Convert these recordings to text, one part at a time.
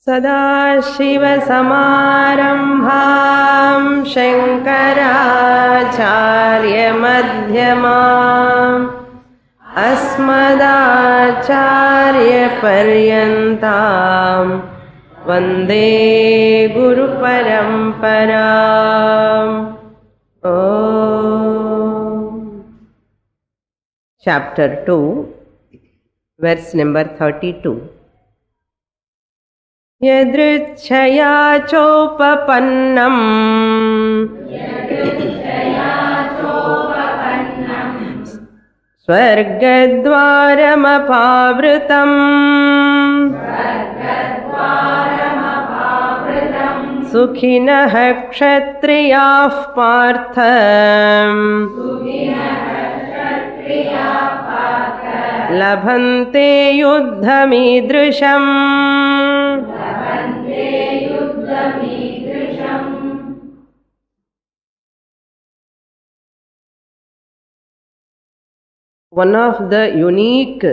सदाशिवसमारम्भां शङ्कराचार्यमध्यमाम् अस्मदाचार्यपर्यन्तां वन्दे गुरुपरम्पराम्। Chapter 2, verse number 32. यदृच्छया चोपपन्नम् स्वर्गद्वारमपावृतम् सुखिनः क्षत्रियाः पार्थ लभन्ते युद्धमीदृशम्। One of the unique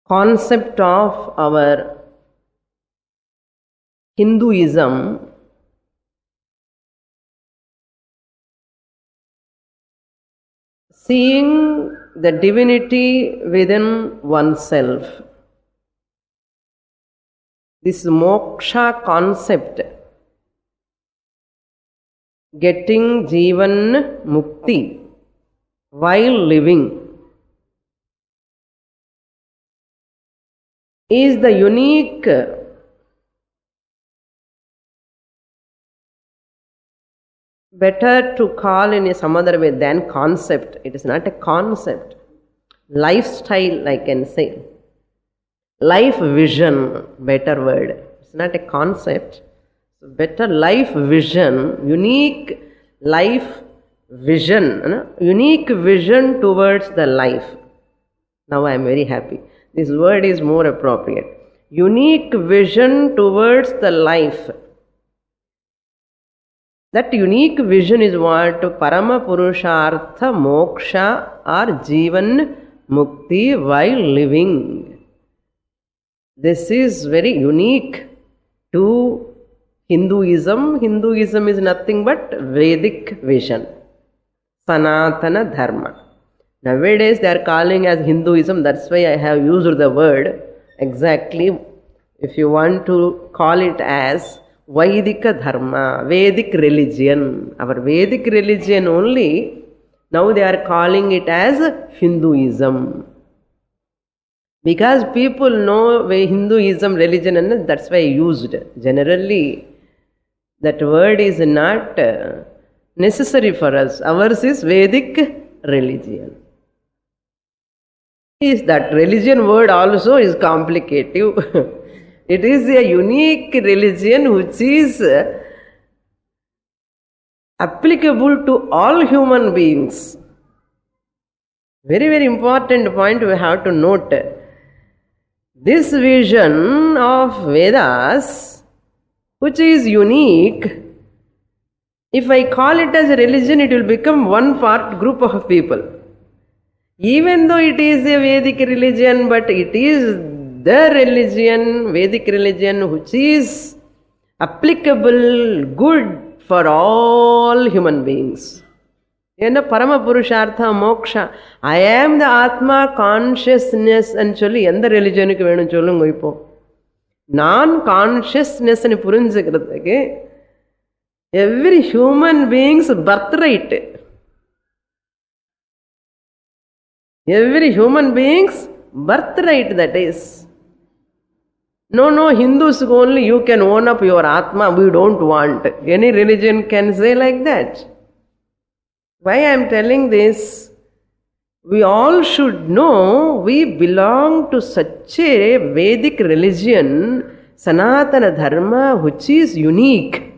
concept of our Hinduism seeing the divinity within oneself. This moksha concept, getting Jivan Mukti while living, is the unique better to call in some other way than concept. It is not a concept. Lifestyle, I can say. Life vision, better word. It's not a concept. Better life vision, unique life vision, unique vision towards the life. Now I am very happy. This word is more appropriate. Unique vision towards the life. That unique vision is what? Parama Purushartha Moksha or Jivan Mukti while living. This is very unique to Hinduism. Hinduism is nothing but Vedic vision. Sanatana Dharma. Nowadays they are calling as Hinduism. That's why I have used the word exactly. If you want to call it as Vaidika Dharma, Vedic religion. Our Vedic religion only, now they are calling it as Hinduism. Because people know Hinduism religion and that's why I used. Generally, that word is not necessary for us. Ours is Vedic religion. Is that religion word also is complicated. It is a unique religion which is applicable to all human beings. Very, very important point we have to note. This vision of Vedas, which is unique, if I call it as a religion, it will become one part group of people. Even though it is a Vedic religion, but it is the religion, Vedic religion, which is applicable, good for all human beings. Parama Purushartha Moksha. I am the Atma consciousness and choli end religion ku venum sollunga ipo. Non-consciousness ni purinjikradhukku every human being's birthright. Every human being's birthright, that is. No, Hindus only you can own up your Atma, we don't want. Any religion can say like that. Why I am telling this? We all should know we belong to such a Vedic religion, Sanatana Dharma, which is unique.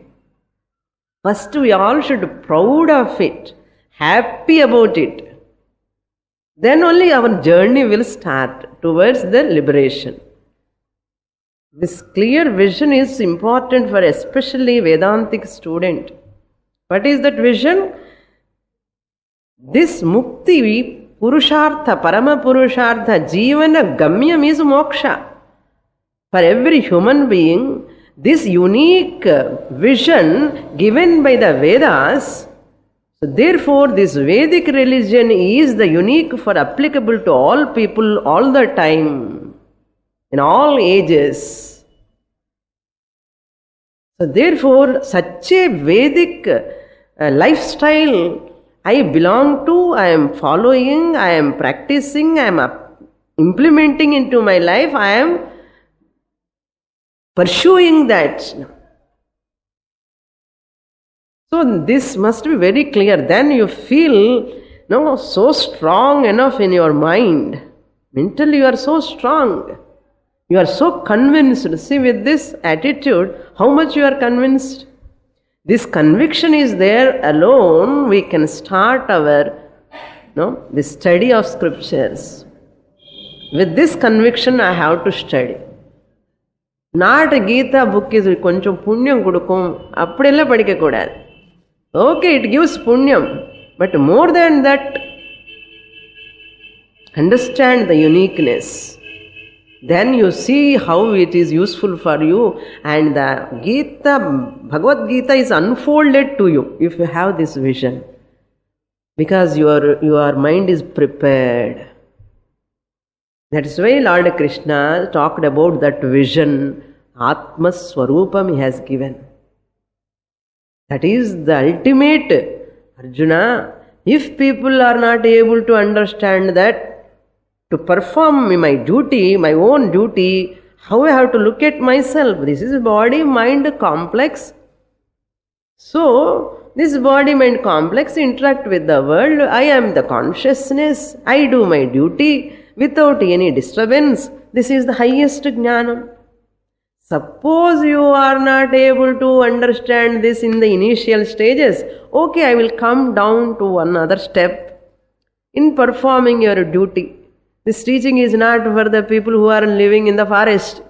First we all should be proud of it, happy about it. Then only our journey will start towards the liberation. This clear vision is important for especially Vedantic student. What is that vision? This mukti, purushartha, parama purushartha, jivana gamyam is moksha. For every human being, this unique vision given by the Vedas, so therefore this Vedic religion is the unique for applicable to all people all the time, in all ages. So therefore such a Vedic lifestyle I belong to, I am following, I am practicing, I am implementing into my life, I am pursuing that. So this must be very clear. Then you feel so strong enough in your mind. Mentally you are so strong. You are so convinced. See, with this attitude, how much you are convinced? This conviction is there alone, we can start our the study of scriptures. With this conviction I have to study. Not a Gita book is koncham punyam kudukum, appadella padikka kodadu. Okay, it gives punyam, but more than that, understand the uniqueness. Then you see how it is useful for you, and the Gita, Bhagavad Gita is unfolded to you if you have this vision. Because your mind is prepared. That is why Lord Krishna talked about that vision, Atma Swarupam he has given. That is the ultimate. Arjuna, if people are not able to understand that, to perform my duty, my own duty, how I have to look at myself. This is body-mind complex. So, this body-mind complex interact with the world. I am the consciousness. I do my duty without any disturbance. This is the highest jnanam. Suppose you are not able to understand this in the initial stages, okay, I will come down to another step in performing your duty. This teaching is not for the people who are living in the forest.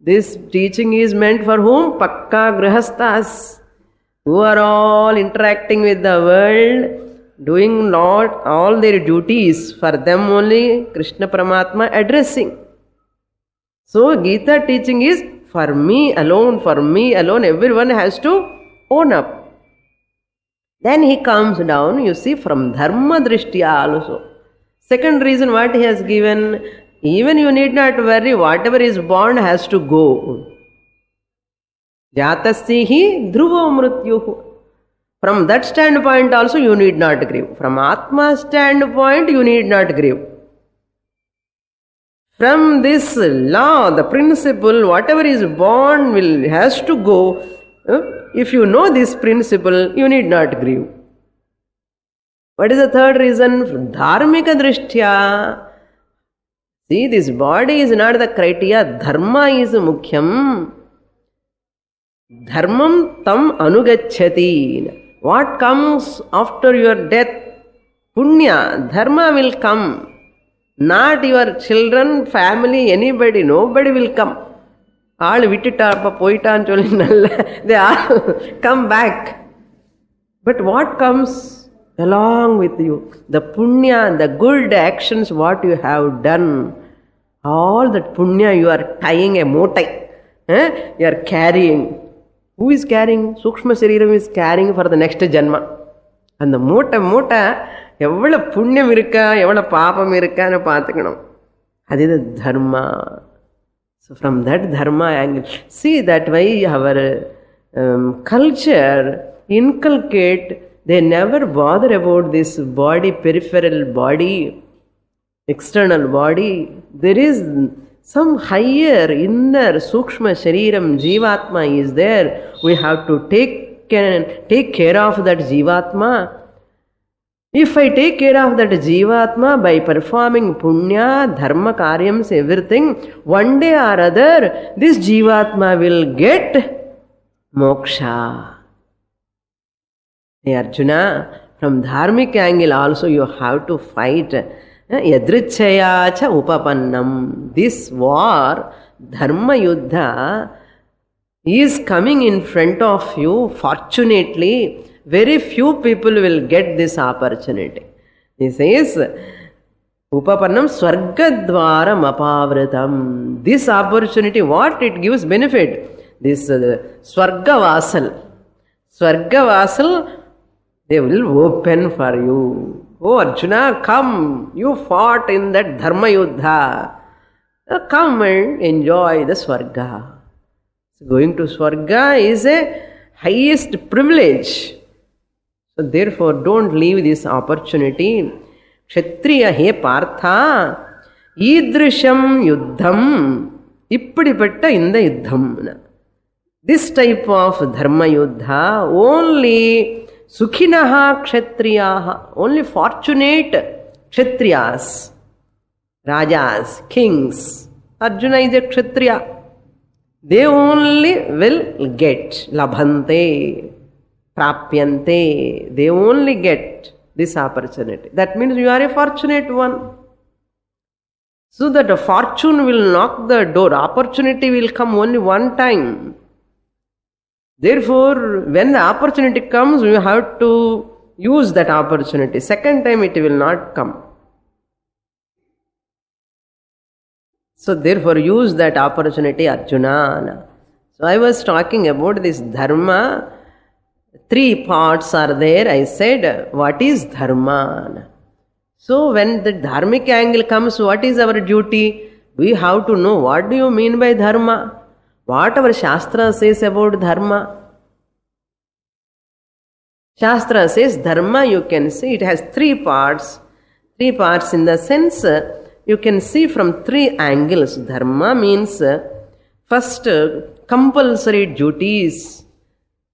This teaching is meant for whom? Pakka grihasthas, who are all interacting with the world, doing all their duties. For them only Krishna Paramatma addressing. So Gita teaching is for me alone, everyone has to own up. Then he comes down, you see, from dharma drishtya also. Second reason what he has given, even you need not worry, whatever is born has to go. Jatasya dhruvo mrityuh. From that standpoint also you need not grieve. From Atma standpoint you need not grieve. From this law, the principle, whatever is born has to go. If you know this principle, you need not grieve. What is the third reason? Dharmika drishtya. See, this body is not the criteria. Dharma is mukhyam. Dharmam tam anugacchati. What comes after your death? Punya. Dharma will come. Not your children, family, anybody. Nobody will come. All vittita poitan cholli they all come back. But what comes along with you? The punya, the good actions what you have done. All that punya you are tying a motai. You are carrying. Who is carrying? Sukshma Shariram is carrying for the next janma. And the mota எவ்வளவு புண்ணியம் இருக்கா எவ்வளவு பாபம் இருக்கான்னு பார்த்துக்கணும். அது தர்மா. So from that dharma angle, see that way our culture inculcate, they never bother about this body, peripheral body, external body. There is some higher inner sukshma shariram, jivatma is there. We have to take care of that jivatma. If I take care of that jivatma by performing punya, dharma, karyams, everything, one day or other, this jivatma will get moksha. Hey Arjuna, from dharmic angle also you have to fight. Yadrichaya cha upapannam. This war, dharma yuddha, is coming in front of you. Fortunately, very few people will get this opportunity. He says, Upapannam Swargadvaram Apavritam. This opportunity, what it gives benefit? This Swargavasal. Swargavasal, they will open for you. Oh Arjuna, come. You fought in that Dharma Yuddha. Come and enjoy the Swarga. So going to Swarga is a highest privilege. So therefore, don't leave this opportunity. Kshatriya he partha idrisham yuddham ippadipatta inda yuddham. This type of dharma yuddha only sukhinaha kshatriyaha, only fortunate kshatriyas, rajas, kings. Arjuna is a kshatriya. They only will get labhante, prapyante. They only get this opportunity. That means you are a fortunate one. So that a fortune will knock the door. Opportunity will come only one time. Therefore, when the opportunity comes, you have to use that opportunity. Second time it will not come. So therefore, use that opportunity, Arjuna. So I was talking about this dharma. 3 parts are there. I said, what is dharma? So when the dharmic angle comes, what is our duty? We have to know what do you mean by dharma? What our Shastra says about dharma? Shastra says dharma, you can see it has 3 parts. 3 parts in the sense, you can see from 3 angles. Dharma means first compulsory duties,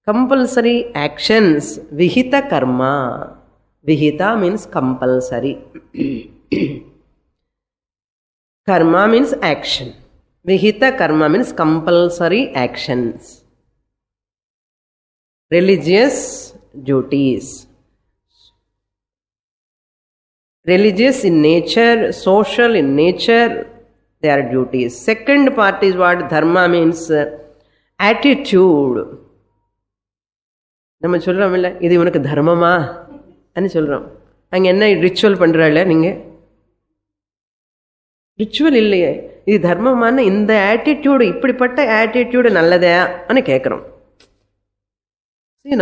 compulsory actions, vihita karma. Vihita means compulsory. Karma means action. Vihita karma means compulsory actions. Religious duties. Religious in nature, social in nature, they are duties. Second part is what dharma means attitude. நம்ம சொல்றோம் இல்ல, இது உனக்கு தர்மமா అని சொல்றோம். அங்க என்ன ரிச்சுவல் பண்றாள் நீங்க? ரிச்சுவல் இல்லையே. இது தர்மமான இந்த ஆட்டிடியூடு, இப்படிப்பட்ட ஆட்டிடியூடு நல்லதா అని கேட்கிறோம்.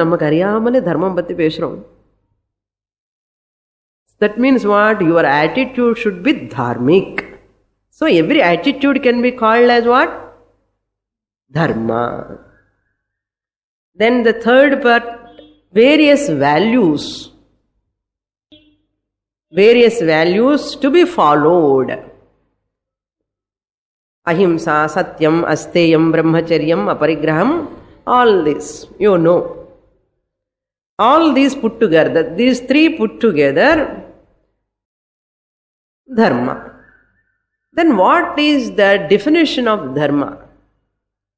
நமக்கு அறியாமலே தர்மம் பத்தி பேசுறோம். That means what? Your attitude should be dharmic. So every attitude can be called as what? Dharma. Then the third part, various values. Various values to be followed. Ahimsa, Satyam, Asteyam, Brahmacharyam, Aparigraham, all this, you know. All these put together, these 3 put together, dharma. Then what is the definition of dharma?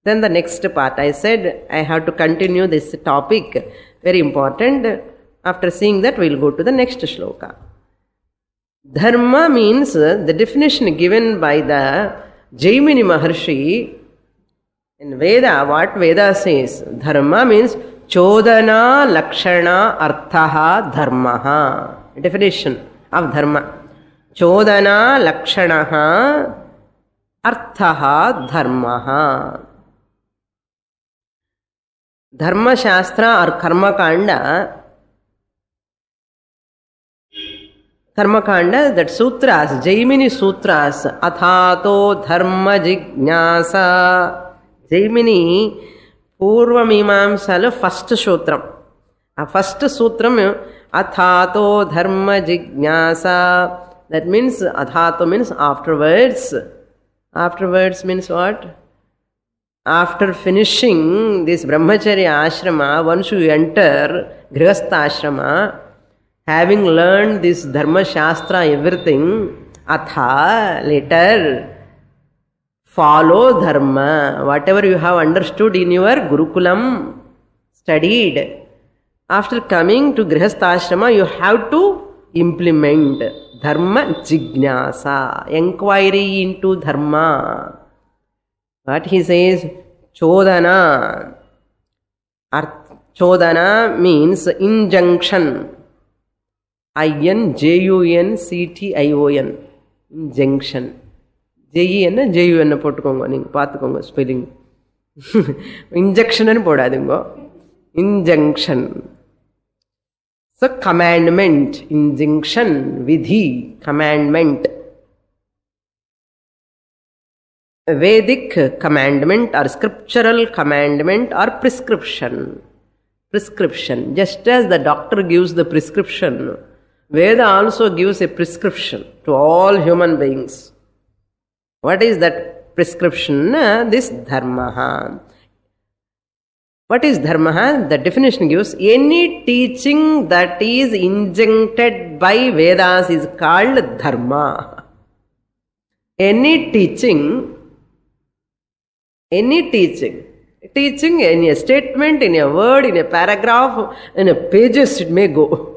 Then the next part, I said I have to continue this topic, very important. After seeing that, we will go to the next shloka. Dharma means the definition given by the Jaimini Maharshi in Veda. What Veda says? Dharma means Chodana Lakshana Arthaha Dharmaha. Definition of Dharma. Chodana Lakshanaha Arthaha Dharmaha. Dharma Shastra or Karma Kanda. Karma Kanda, that sutras, Jaimini sutras, Athato Dharma Jignasa. Jaimini Purva Mimamsala first sutram. A first sutram, Athato Dharma Jignasa. That means, Athato means afterwards. Afterwards means what? After finishing this Brahmacharya ashrama, once you enter Grihastha ashrama, having learned this Dharma Shastra, everything, Atha, later, follow dharma, whatever you have understood in your Gurukulam, studied. After coming to Grihastha ashrama, you have to implement dharma jignasa, inquiry into dharma. What he says, chodana. Chodana means injunction. I-N-J-U-N-C-T-I-O-N. injunction. ஜெயி என்ன ஜெயு என்ன போட்டுக்கோங்க, நீங்கள் பார்த்துக்கோங்க spelling. Injection போடாதுங்க, injunction. So commandment, injunction, vidhi, commandment. Vedic commandment or scriptural commandment or prescription. Prescription. Just as the doctor gives the prescription, Veda also gives a prescription to all human beings. What is that prescription? This dharma. What is dharma? The definition gives any teaching that is injuncted by Vedas is called dharma. Any teaching, in a statement, in a word, in a paragraph, in a pages it may go.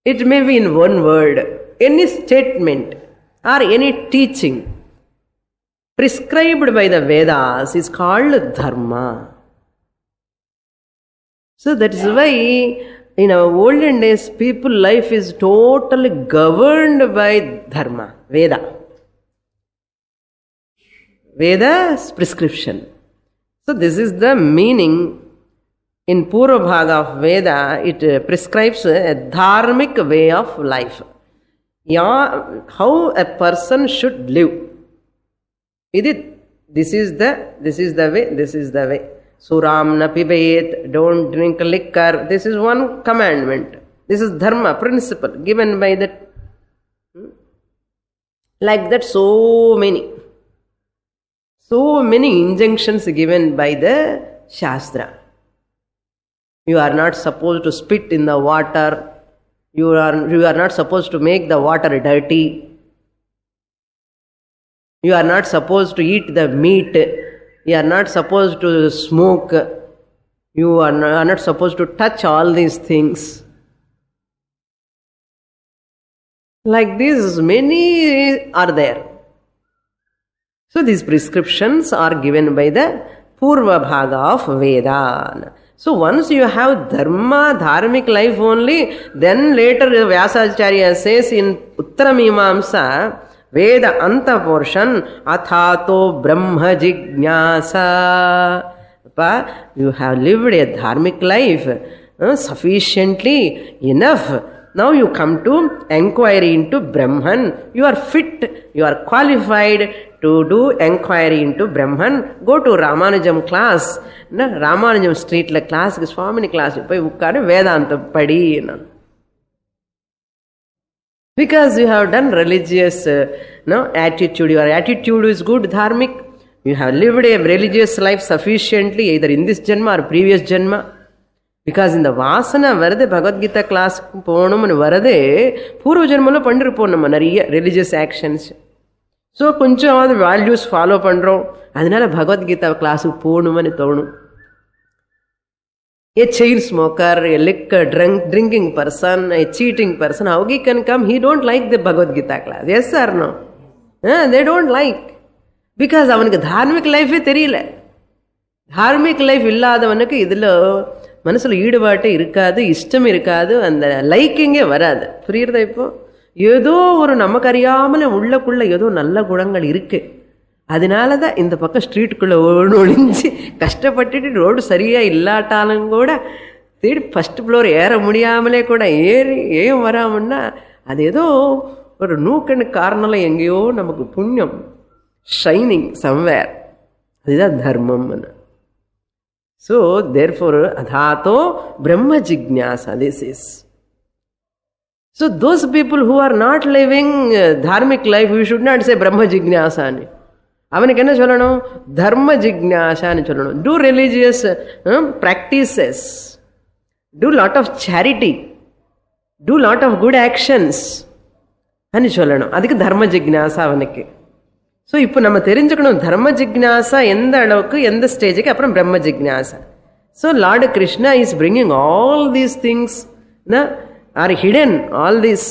It may be in one word. Any statement or any teaching prescribed by the Vedas is called dharma. So that is why in our olden days, people life is totally governed by dharma, Veda. Veda's prescription. So this is the meaning. In Purva Bhaga of Veda, it prescribes a dharmic way of life. How a person should live. This is the way. Suram na pibet, don't drink liquor. This is one commandment. This is dharma, principle given by that. Like that, so many injunctions given by the Shastra. You are not supposed to spit in the water. You are not supposed to make the water dirty. You are not supposed to eat the meat. You are not supposed to smoke. You are not supposed to touch all these things. Like this, many are there. So these prescriptions are given by the Purva Bhaga of Veda. So once you have dharma, dharmic life only, then later Vyasacharya says in Uttaramimamsa, Veda Anta portion, Athato Brahma Jignasa. You have lived a dharmic life sufficiently enough. Now you come to enquiry into Brahman. You are fit, you are qualified to do enquiry into Brahman. Go to Ramanujam class. Ramanujam street la class, Swamini class. Vedanta padi. Because you have done religious attitude. Your attitude is good, dharmic. You have lived a religious life sufficiently, either in this janma or previous janma. Because in the Vasana varade Bhagavad Gita class ponum and varade Purva janmalo pandiruponnam nariya religious actions. So koncham adu values follow pandrom. Adinala Bhagavad Gita class ponum ani thonu. A chain smoker, a liquor drinking person, a cheating person, how he can come? He don't like the Bhagavad Gita class. Yes or no? They don't like. Because avanukku dharmic life theriyala. Dharmic life illadavanuku idhula மனசுல ஈடுபாட்டே இருக்காது, இஷ்டம் இருக்காது, அந்த லைக்கிங்கே வராது. புரியுறதா? இப்போ ஏதோ ஒரு நமக்கு அறியாமல உள்ளக்குள்ள ஏதோ நல்ல குணங்கள் இருக்கு. அதனாலதான் இந்த பக்கம் ஸ்ட்ரீட்டுக்குள்ள ஒளிஞ்சு கஷ்டப்பட்டுட்டு ரோடு சரியா இல்லாட்டாலும் கூட தேடி ஃபர்ஸ்ட் ஃப்ளோர் ஏற முடியாமலே கூட ஏறி ஏன் வராமன்னா அது ஏதோ ஒரு நூக்கணு காரணம் எங்கேயோ நமக்கு புண்ணியம் ஷைனிங் சம்வேர். அதுதான் தர்மம். So therefore adhato brahma jignasa, this is. So those people who are not living dharmic life, we should not say brahma jignasa ani. Avanukku enna sollanum? Dharma jignasa ani sollanum. Do religious practices, do lot of charity, do lot of good actions ani sollanum. Adukku dharma jignasa avanukku. So இப்போ நம்ம தெரிஞ்சுக்கணும் தர்ம ஜிக்ஞாசா எந்த அளவுக்கு எந்த ஸ்டேஜுக்கு, அப்புறம் பிரம்ம ஜிக்ஞாசா. So Lord Krishna is bringing all these things are hidden, all this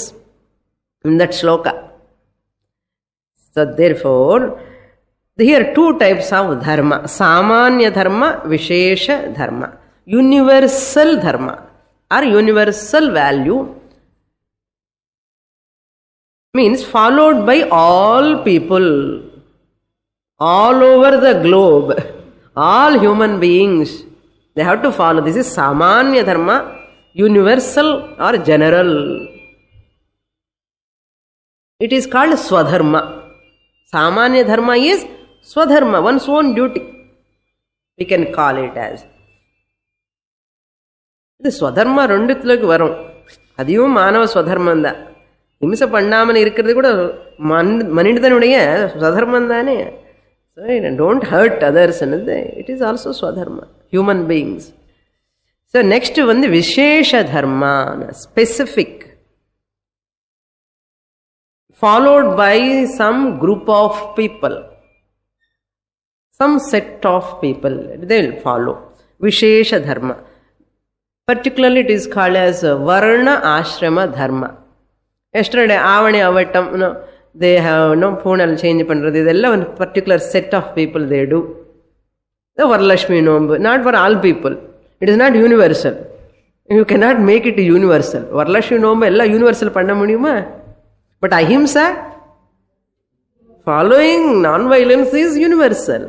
in that shloka. So therefore here two types of dharma: samanya dharma, vishesha dharma. Universal dharma or universal value, means followed by all people, all over the globe, all human beings. They have to follow. This is Samanya Dharma, universal or general. It is called Swadharma. Samanya Dharma is Swadharma, one's own duty. We can call it as. இது ஸ்வதர்மா ரெண்டுத்துலக்கு வரும். அதையும் மாணவ ஸ்வதர்மம் தான். ஹிம்சை பண்ணாமல் இருக்கிறது கூட மனிதனுடைய ஸ்வதர்மம் தானே. Don't hurt others. It is also Swadharma. Human beings. So next one, the Vishesha Dharma, specific. Followed by some group of people. Some set of people. They will follow. Vishesha Dharma. Particularly it is called as Varna Ashrama Dharma. Yesterday, Avani Avatam, they have no phonal change pandrathu idella one particular set of people they do. The Varalakshmi Nombu, not for all people. It is not universal. You cannot make it universal. Varalakshmi Nombu ella universal panna mudiyuma. But ahimsa, following non-violence is universal.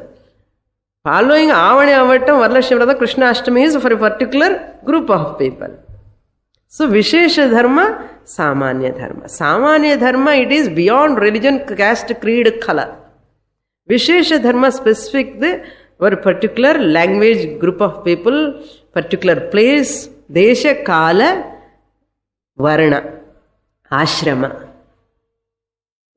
Following Avani Avatam, Varalakshmi Vrata, Krishna Ashtami is for a particular group of people. So Vishesha Dharma, Samanya Dharma. Samanya Dharma, it is beyond religion, caste, creed, color. Vishesha Dharma specific for a particular language, group of people, particular place, Desha, Kala, Varna, Ashrama.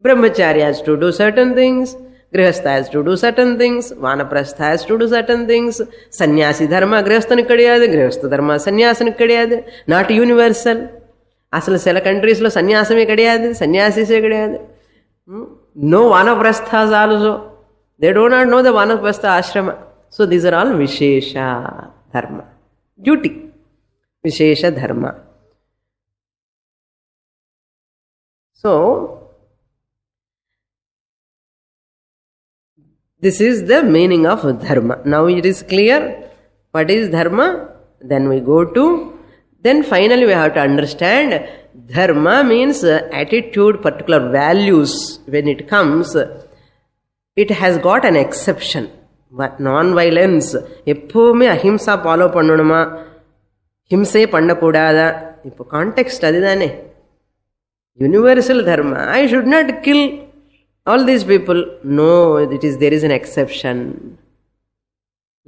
Brahmacharya has to do certain things, Grihastha has to do certain things, Vanaprastha has to do certain things, Sannyasi Dharma, Grihasthanik kadiyadu, Grihastha Dharma, Sannyasanik kadiyadu, not universal. Asal sela countries lo sannyasame kadiyadu, sannyasise kadiyadu. No Vanaprasthas also. They do not know the Vanaprastha ashrama. So these are all Vishesha Dharma. Duty. Vishesha Dharma. So, this is the meaning of Dharma. Now it is clear what is Dharma. Then we go to, then finally we have to understand Dharma means attitude, particular values. When it comes, it has got an exception. But non-violence, எப்போவுமே அஹிம்சா follow பண்ணணுமா, ஹிம்சே பண்ணக்கூடாதா? இப்போ context அதுதானே. Universal dharma, I should not kill all these people. No, there is an exception.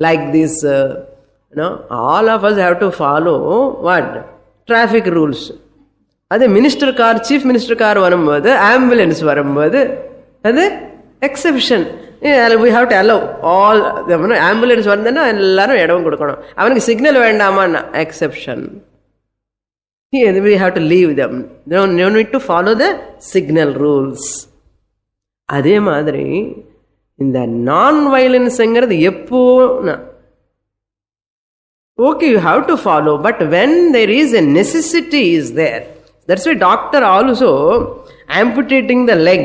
Like this, all of us have to follow what? Traffic rules. Ade minister car, chief minister car varumbodhu, ambulance varumbodhu, ade exception. We have to allow all ambulance vandana ellarum edam kodukanum. Avanukku signal vendama, exception. Here we have to leave them. No need to follow the signal rules. அதே மாதிரி இந்த நான் வயலன்ஸ்ங்கிறது எப்போனா okay, you have to follow, but when there is a necessity is there. That's why doctor also amputating the leg,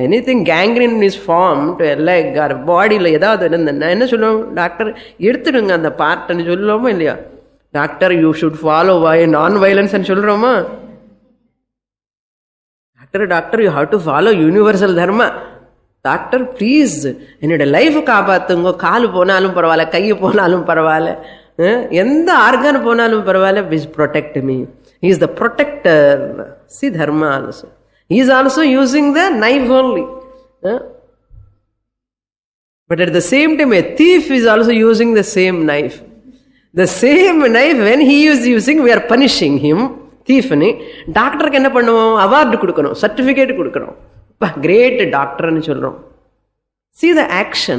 anything gangrene is formed to a leg or body la edavadhu irundha enna solluvom, doctor edutudunga and part nu solluvoma illaya? Doctor, you should follow non violence nu solroma? Doctor, you have to follow universal dharma. Doctor, please, என்னோட life காப்பாத்துங்க. காலு போனாலும் பரவாயில்ல, கை போனாலும் பரவாயில்ல, எந்த organ போனாலும் பரவாயில்ல, please protect me. He is the protector. See dharma also. He is also using the knife only. But at the same time, a thief is also using the same knife. The same knife, when he is using, we are punishing him. தீஃப்னு டாக்டருக்கு என்ன பண்ணுவோம்? Award கொடுக்கணும், certificate கொடுக்கணும். Great டாக்டர்னு சொல்றோம். See the action.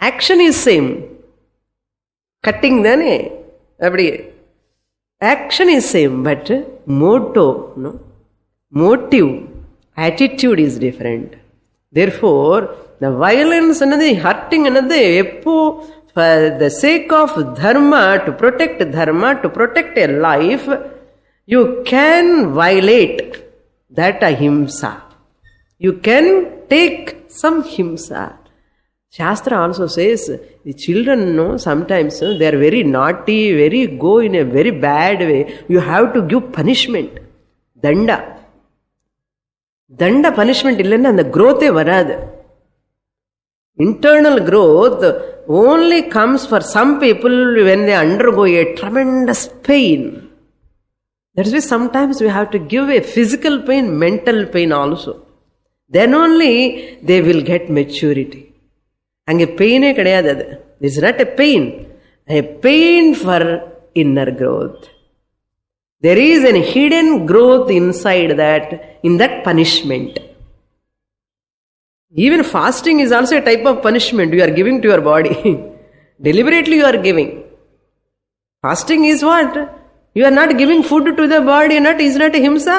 Action is same. Cutting தானே அப்படியே. Action is same, but motive, attitude is different. Therefore, the violence and the hurting and the எப்போ for the sake of dharma, to protect a life, you can violate that ahimsa. You can take some himsa. Shastra also says the children sometimes they are very naughty, go in a very bad way. You have to give punishment, danda. தண்ட punishment இல்லைன்னா அந்த growth வராது. Internal growth only comes for some people when they undergo a tremendous pain. That's why sometimes we have to give a physical pain, mental pain also. Then only they will get maturity. அங்கே பெயினே கிடையாது. அது it's not a pain, a pain for inner growth. There is a hidden growth inside that, in that punishment. Even fasting is also a type of punishment you are giving to your body. Deliberately you are giving. Fasting is what? You are not giving food to the body, is not a himsa.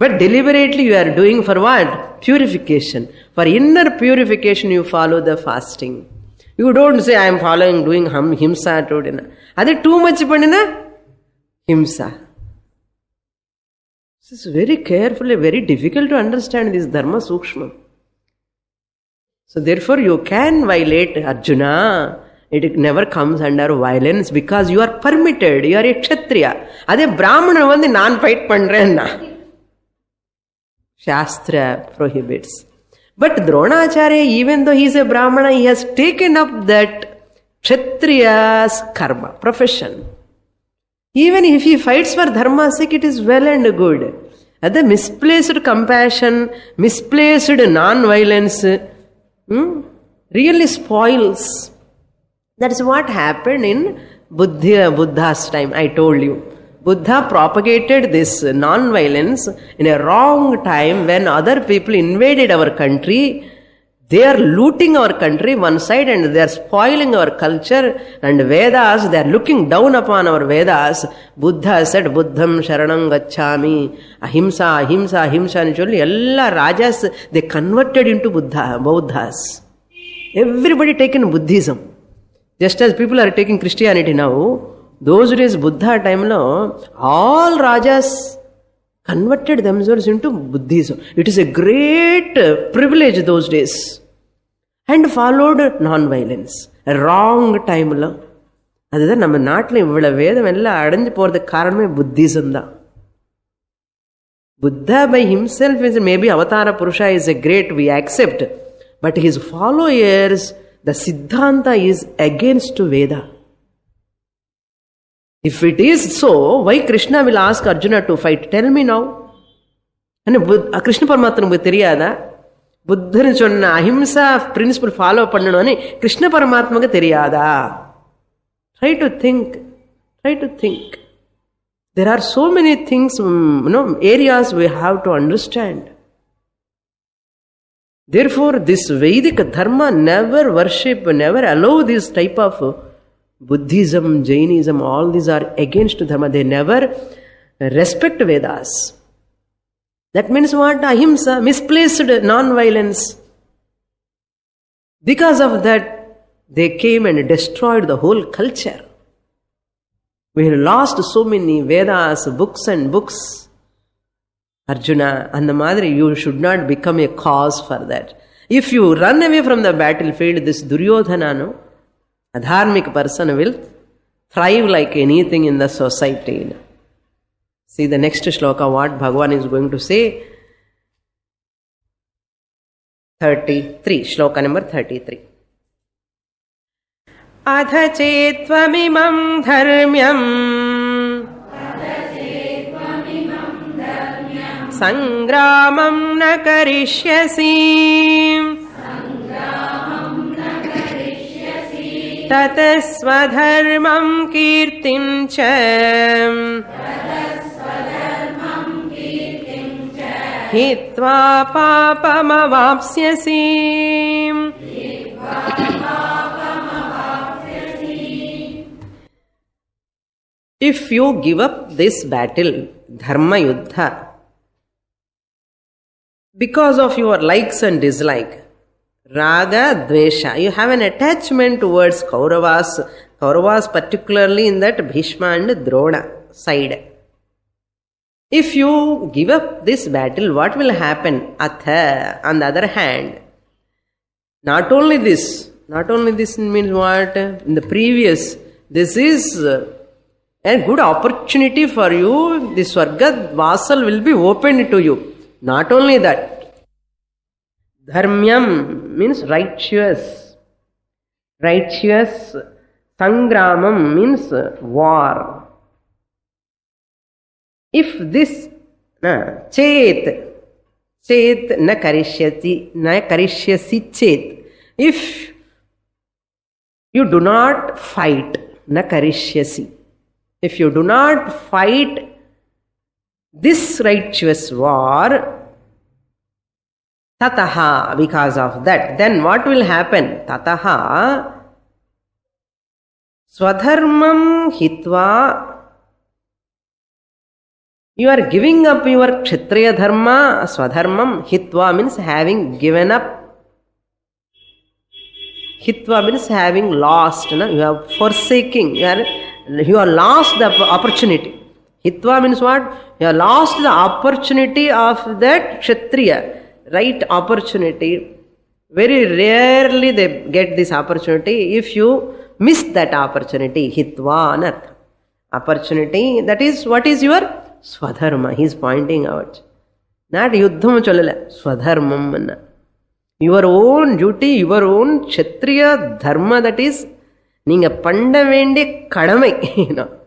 But deliberately you are doing for what? Purification. For inner purification you follow the fasting. You don't say I am doing himsa today. That is too much panina. Himsa. This is very carefully, very difficult to understand this dharma sukshma. So therefore you can violate Arjuna. It never comes under violence because you are permitted. You are a kshatriya. Adhe brahmana vandu naan fight pandrenna. Shastra prohibits. But Dronacharya, even though he is a brahmana, he has taken up that kshatriya's karma, profession. Even if he fights for dharma's sake, it is well and good. The misplaced compassion, misplaced non-violence really spoils. That is what happened in Buddha's time. I told you. Buddha propagated this non-violence in a wrong time when other people invaded our country. They are looting our country one side and they are spoiling our culture and Vedas, they are looking down upon our Vedas. Buddha said, Buddham Sharanam Gacchami, Ahimsa, Ahimsa, Ahimsa. And all rajas, they converted into Buddhas. Everybody taken Buddhism. Just as people are taking Christianity now, those days Buddha time lo, all rajas converted themselves into Buddhism. It is a great privilege those days. And followed non-violence. A wrong time lo. அதுதான் நம்ம நாட்டில் இவ்வளவு வேதம் எல்லாம் அடைஞ்சு போறதுக்கு காரணமே Buddhism தான். Buddha by himself is maybe Avatara Purusha is a great, we accept. But his followers, the Siddhanta is against Veda. If it is so, why Krishna will ask Arjuna to fight? Tell me now. And Krishna Paramatma theriyada? Buddha sonna ahimsa principle follow pannanonu Krishna Paramatma theriyada? Try to think. Try to think. There are so many things, areas we have to understand. Therefore, this Vedic dharma never worship, never allow this type of Buddhism, Jainism, all these are against dharma. They never respect Vedas. That means what? Ahimsa, misplaced non-violence. Because of that, they came and destroyed the whole culture. We lost so many Vedas, books and books. Arjuna, and the Madri, you should not become a cause for that. If you run away from the battlefield, this Duryodhana, a dharmic person will thrive like anything in the society. See the next shloka, what Bhagavan is going to say. 33, shloka number 33. Adha chetvamimam dharmyam sangramam na karishyasi tatasvadharmam kirtim cha hitva papamavapsyasi. If you give up this battle, dharma yuddha, because of your likes and dislike, raga, dvesha, you have an attachment towards Kauravas particularly in that Bhishma and Drona side. If you give up this battle, what will happen? Atha, on the other hand, not only this means what? In the previous, this is a good opportunity for you. The Swarga Vasal will be opened to you. Not only that, dharmyam means righteous. Righteous. Sangramam means war. If this chet na karishyasi chet. If you do not fight, na karishyasi. If you do not fight this righteous war, tataha, because of that, then what will happen? Tataha swadharmam hitva. You are giving up your kshatriya dharma, swadharmam. Hitva means having given up. Hitva means having lost. You are forsaking. You are lost the opportunity. Hitva means what? You have lost the opportunity of that kshatriya. Right opportunity. Very rarely they get this opportunity. If you miss that opportunity, hitva anartha. Opportunity, that is what is your swadharma. He is pointing out. Not yuddham cholala. Swadharmam anna. Your own duty, your own kshatriya dharma, that is neenga panda vendi kadamai.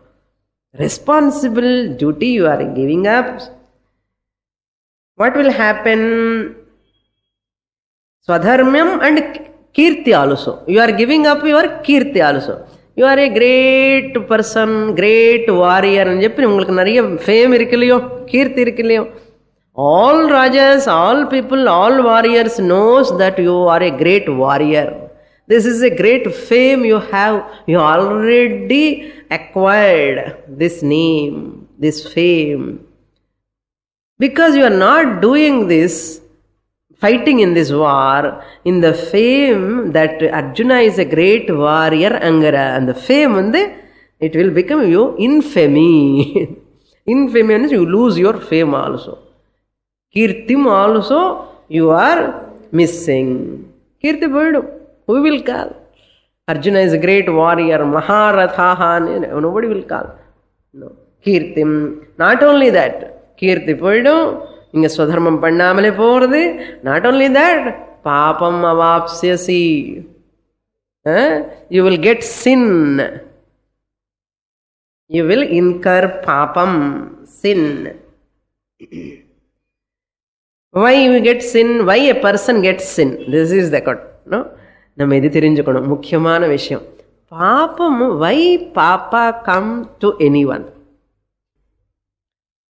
Responsible duty you are giving up. What will happen? Swadharmam and kirti also. You are giving up your kirti also. You are a great person, great warrior. And fame kirti. All rajas, all people, all warriors knows that you are a great warrior. This is a great fame you have. You already acquired this name, this fame. Because you are not doing this, fighting in this war, in the fame that Arjuna is a great warrior, Angara, and the fame, it will become you infamy. Infamy means you lose your fame also. Kirtim also you are missing. Kirti Boydum, who will call? Arjuna is a great warrior, Maharathaha, nobody will call. No. Kirtim. Not only that, Kirti Poidum, inga swadharmam pannamale povradhu. Not only that, papam avapsyasi. You will get sin. You will incur papam, sin. Why you get sin? Why a person gets sin? This is the cut. No? Nama idi therinjukonam. Mukhyamana vishayam. Papam, why papa come to anyone?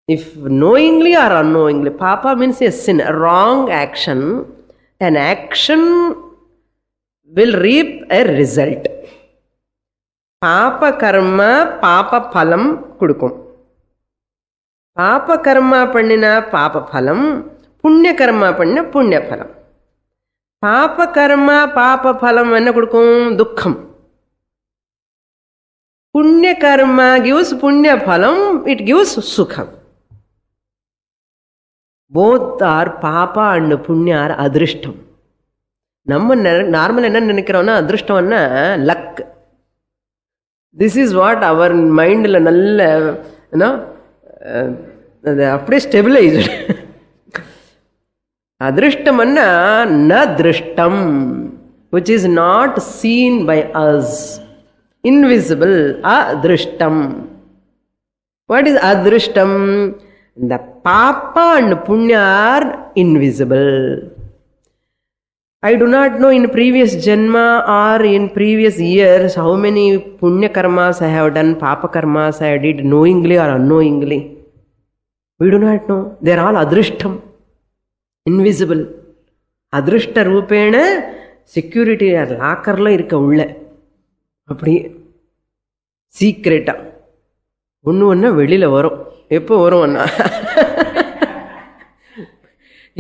If knowingly or unknowingly, papa means a sin, a wrong action. An action will reap a result. Papa karma, papa phalam kudukum. Papa karma pannina papa phalam, punya karma pannina punya phalam. Papa karma, papa phalam enna kudukum? Dukkham. Punya karma gives punya phalam, it gives sukham. Both are papa and punya are adrishtam. Namma normal enna nenikrona adrishtam luck. This is what our mind la nalla, appadi stabilized. Adrishtam na drishtam, which is not seen by us. Invisible, adrishtam. What is adrishtam? The papa and punya are invisible. I do not know in previous janma or in previous years how many punya karmas I have done, papa karmas I did knowingly or unknowingly. We do not know. They are all adrishtam, invisible. Adrishta rupena security locker la irka ulla. Appadi secret. Onnu velila varum. எப்போ வரும்னா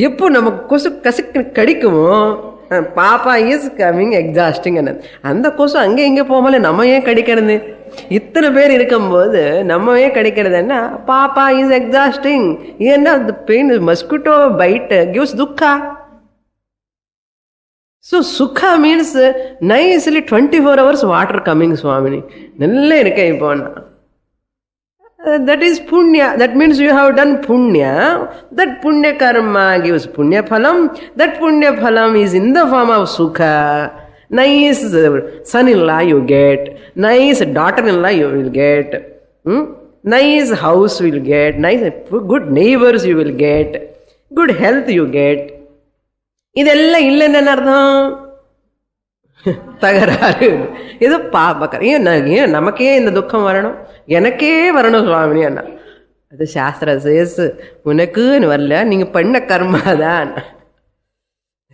எப்போ நமக்கு கொசு கசக்கு கடிக்குமோ பாப்பா is coming exhausting அந்த கொசு அங்கே இங்கே போகாமல நம்ம ஏன் கடிக்கிறது? இத்தனை பேர் இருக்கும்போது நம்ம ஏன் கடிக்கிறதுன்னா பாப்பா இஸ் எக்ஸாஸ்டிங். ஏன்னா அந்த pain mosquito bite gives dukkha. So sukha means nicely 24 hours water coming, Swamini. நல்ல இருக்கேன் இப்போ. That is punya. That means you have done punya. That punya karma gives punya phalam. That punya phalam is in the form of sukha. Nice son-in-law you get. Nice daughter-in-law you will get. Nice house you will get. Nice good neighbors you will get. Good health you get. இதெல்லாம் இல்லைன்னு என்ன அர்த்தம்? தகராறு. இது பாபக்கர். ஏன் நமக்கே இந்த துக்கம் வரணும், எனக்கே வரணும் சுவாமினி அண்ணா. அது சாஸ்திர சேஸ் உனக்குன்னு வரல, நீங்க பண்ண கர்மாதான்.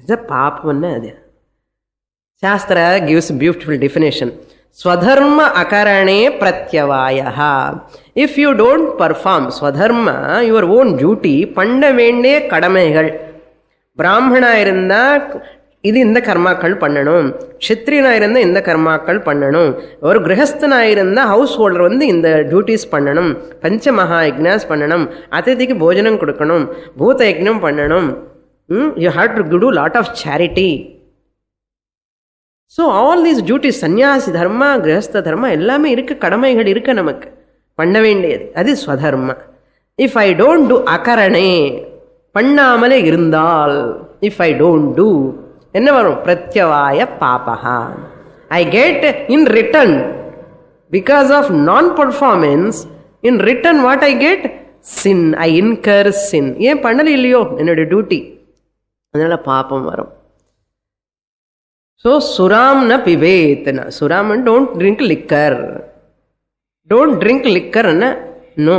இது பாப்பம்னு அது. சாஸ்திர gives beautiful definition. Swadharma akarane pratyavaya. If you don't perform swadharma, your own duty, பண்ண வேண்டிய கடமைகள், பிராமணா இருந்தா இது இந்த கர்மாக்கள் பண்ணணும், க்ஷத்ரியனா இருந்தா இந்த கர்மாக்கள் பண்ணணும், ஒரு கிரகஸ்தனா இருந்தா ஹவுஸ் ஹோல்டர் இந்த டியூட்டிஸ் பண்ணணும், பஞ்ச மகா யஜ்ஞாஸ் பண்ணணும், அதிதிக்கு போஜனம் கொடுக்கணும், பூத யஜ்ஞம் பண்ணணும், you have to do lot of charity. So all these duties, சன்னியாசி தர்மா, கிரகஸ்த தர்மா எல்லாமே இருக்கு, கடமைகள் இருக்கு நமக்கு பண்ண வேண்டியது. அது ஸ்வதர்மா. இஃப் ஐ டோன்ட் டூ அகரணே, பண்ணாமலே இருந்தால், இஃப் ஐ டோன்ட் டூ என்ன வரும்? பிரத்யவாய பாபஹா. I get in return because of non performance, in return what I get? Sin. I incur sin. ஏன் பண்ணல இல்லையோ என்னுடைய டியூட்டி, அதனால பாபம் வரும். So suram na pivetna. Suram, don't drink liquor. Don't drink liquor, na? No.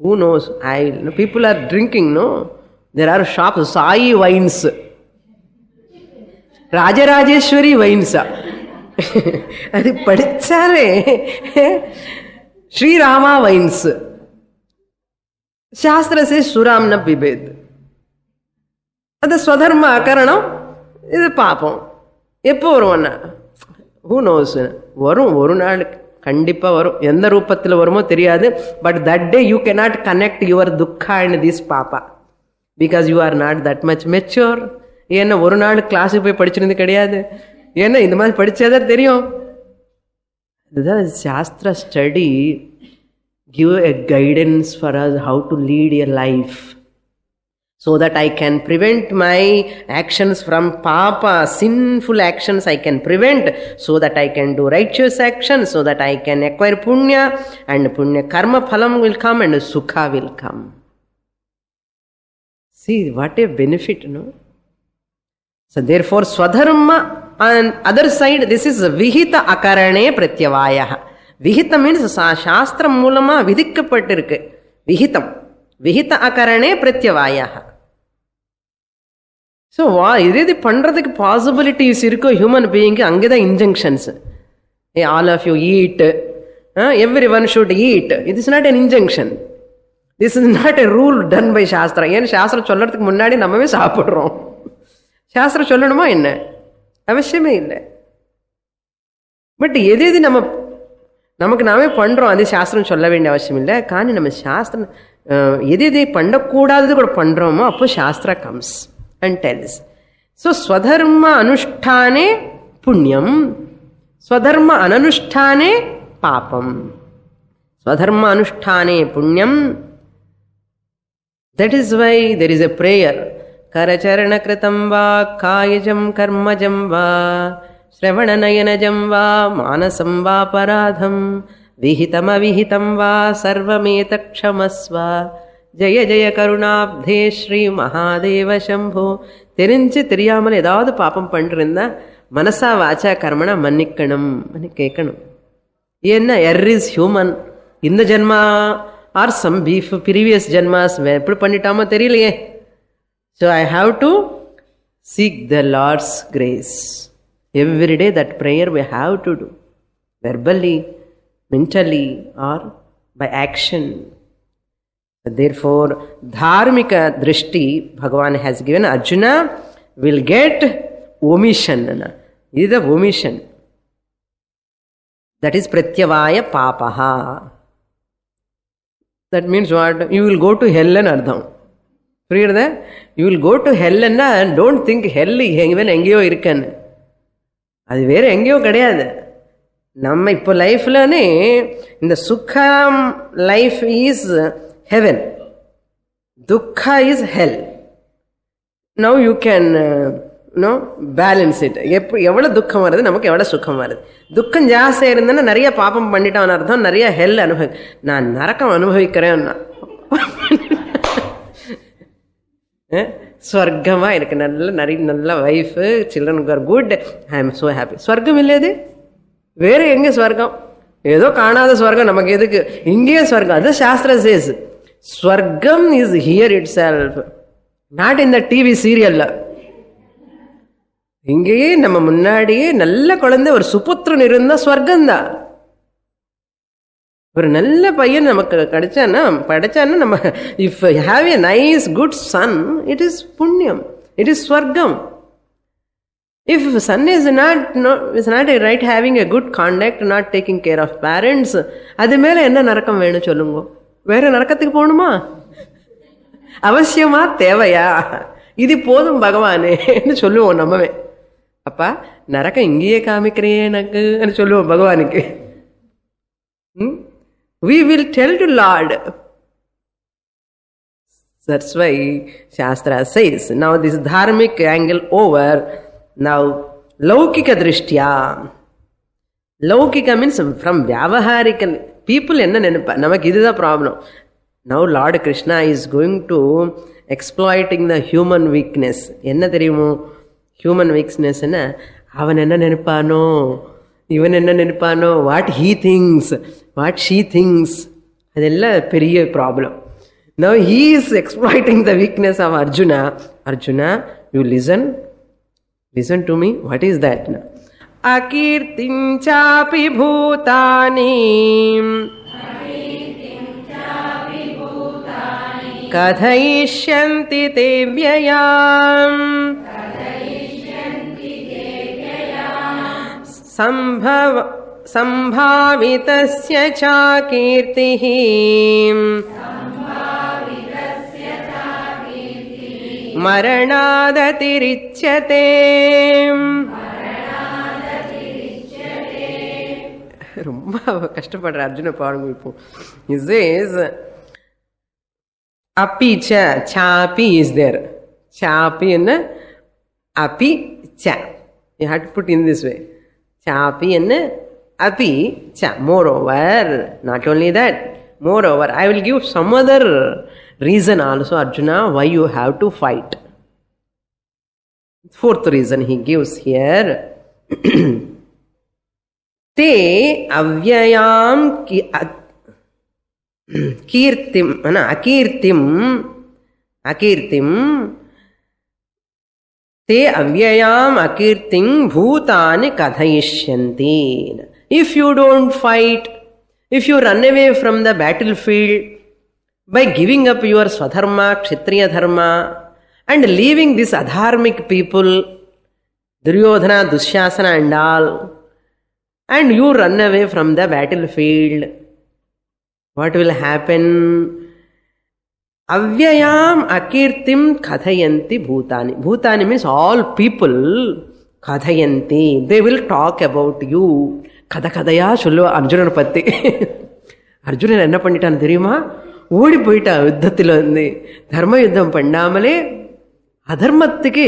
Who knows? People are drinking, no? There are shops, Sai wines. Rajarajeshwari wines. அது படிச்சாலே Sri Rama wines. Shastra says suram na pivet. அது ஸ்வதர்ம அகரணம், இது பாப்போம். எப்போ வருவோன்னா who knows, வரும், ஒரு நாள் கண்டிப்பா வரும். எந்த ரூபத்தில் வருமோ தெரியாது. But that day you cannot connect your dukkha and this papa because you are not that much mature. ஏன்னா ஒரு நாள் கிளாஸுக்கு போய் படிச்சிருந்து கிடையாது, ஏன்னா இந்த மாதிரி படிச்சாதான் தெரியும். இதுதான் சாஸ்திர study give a guidance for us how to lead a life. So that I can prevent my actions from papa, sinful actions I can prevent, so that I can do righteous actions, so that I can acquire punya, and punya karma phalam will come and sukha will come. See what a benefit, no? So therefore swadharma, on other side, this is vihita akarane pratyavaya. Vihita means shastra மூலமா விதிக்கப்பட்டிருக்கு. விஹிதம், விஹித அகரணே பிரத்யவாயா. So இது பண்றதுக்கு possibilities இருக்கோ human being, அங்கேதான் injunctions. All of you eat, every one should eat. It is not an injunction, this is not a rule done by shastram. ஏன்னா சாஸ்திரம் சொல்றதுக்கு முன்னாடி நம்மவே சாப்பிட்றோம். சாஸ்திரம் சொல்லணுமா என்ன? அவசியமே இல்லை. பட் எது எது நமக்கு நாமே பண்றோம், அது சாஸ்திரம் சொல்ல வேண்டிய அவசியம் இல்லை. కానీ நம்ம சாஸ்திரம் எது எதை பண்ணக்கூடாதது கூட பண்றோமோ அப்போ சாஸ்திர comes and tells. So swadharma anusthane punyam, swadharma ananusthane papam. Swadharma anusthane punyam. That is why there is a prayer. Karacharana kritam va kayajam karmajam va shravana nayanajam va manasam va paradham vihitam avihitam va sarvametakshmasva Jaya Jaya கருணாப்தே Sri Mahadeva Shambho. தெரிஞ்சு தெரியாமல் ஏதாவது பாப்பம் பண்ணிருந்தா மனசா வாச்சா கர்மனா மன்னிக்கணும் கேட்கணும். ஏன்னா எர் is human. இந்த ஜென்மா ஆர் சம் ப்ரீவியஸ் ஜென்மாஸ் எப்படி பண்ணிட்டாமோ தெரியலையே. So I have to seek the lord's grace every day. That prayer we have to do verbally, mentally or by action. Therefore, dharmika drishti Bhagavan has given. Arjuna will get omission. This is the omission. That is pratyavaya papaha. That means what? You will go to hell and ardham. Read that? You will go to hell and don't think hell even engeyo irukkan. அது வேற எங்கேயோ கிடையாது. நம்ம இப்போ லைஃப்லனே இந்த சுகம் life is heaven, dukkha is hell. Now you can balance it. எவ்வளவு துக்கம் வருது, நமக்கு எவ்வளவு சுகம் வருது. துக்கம் ஜாஸ்தியா இருந்தேன்னா நிறைய பாப்பம் பண்ணிட்டான் அர்த்தம், நிறைய ஹெல் நான் நரக்கம் அனுபவிக்கிறேன். ஸ்வர்க்கமா இருக்கு, நல்ல wife, children are good, I am so happy. ஸ்வர்க்கம் இல்லையாது வேற எங்க ஸ்வர்க்கம்? ஏதோ காணாத ஸ்வர்க்கம் நமக்கு எதுக்கு? இங்கேயே ஸ்வர்க்கம். அது shastra says swargam is here itself, not in the TV சீரியல்ல. இங்கேயே நம்ம முன்னாடியே நல்ல குழந்தை, ஒரு சுபுத்திரன் இருந்தா ஸ்வர்க்கம் தான். ஒரு நல்ல பையன் நமக்கு கிடைச்சான்னா நம்ம, if have a nice good son, it is புண்ணியம், இட் இஸ் ஸ்வர்க்கம். If son is not right, having a good conduct, not taking care of parents, அது மேல என்ன நரக்கம் வேணும் சொல்லுங்க? வேற நரக்கத்துக்கு போகணுமா? அவசியமா தேவையா? இது போதும் பகவானே சொல்லுவோம் நம்மவே. அப்பா நரக்கம் இங்கேயே காமிக்கிறேன் எனக்கு சொல்லுவோம் பகவானுக்கு. We will tell to Lord. That's why Shastra says, now this dharmic angle over. Now, laukika drishtya. Laukika means from vyavaharika. People enna nenappa, namak idudha problem. Now Lord Krishna is going to exploiting the human weakness. Enna theriyumo? Human weakness enna? Avan enna nenapano, ivan enna nenapano, what he thinks, what she thinks. Adella periya problem. Now he is exploiting the weakness of Arjuna. Arjuna, you listen. Listen to me. What is that? Akirtim chapi bhutani kathayishyanti te vyayam sambhavitasya cha kirtihi மரணாததிரிச்யதே. ரொம்ப கஷ்டப்படுற அர்ஜுன பாருங்க. இப்போ is அப்பி ச சாப்பி is there. சாப்பி என்ன? அப்பி ச. You have to put in this way. சாப்பி என்ன? அப்பி ச. Moreover, not only that, moreover, I will give some other reason also, Arjuna, why you have to fight. Fourth reason he gives here. Te avyayam kirtim, akirtim te avyayam akirtim bhutani kathayishyanti. If you don't fight, if you run away from the battlefield, by giving up your swadharma, kshatriya dharma, and leaving this adharmic people, Duryodhana, Dushasana and all, and you run away from the battlefield, what will happen? Avyayam akirtim kathayanti bhutani. Bhutani means all people. Kathayanti, they will talk about you. Kadakadaya sollu Arjuna patti. Arjuna enna pannitan theriyuma? ஓடி போயிட்டா யுத்தத்தில் வந்து. தர்ம யுத்தம் பண்ணாமலே அதர்மத்துக்கு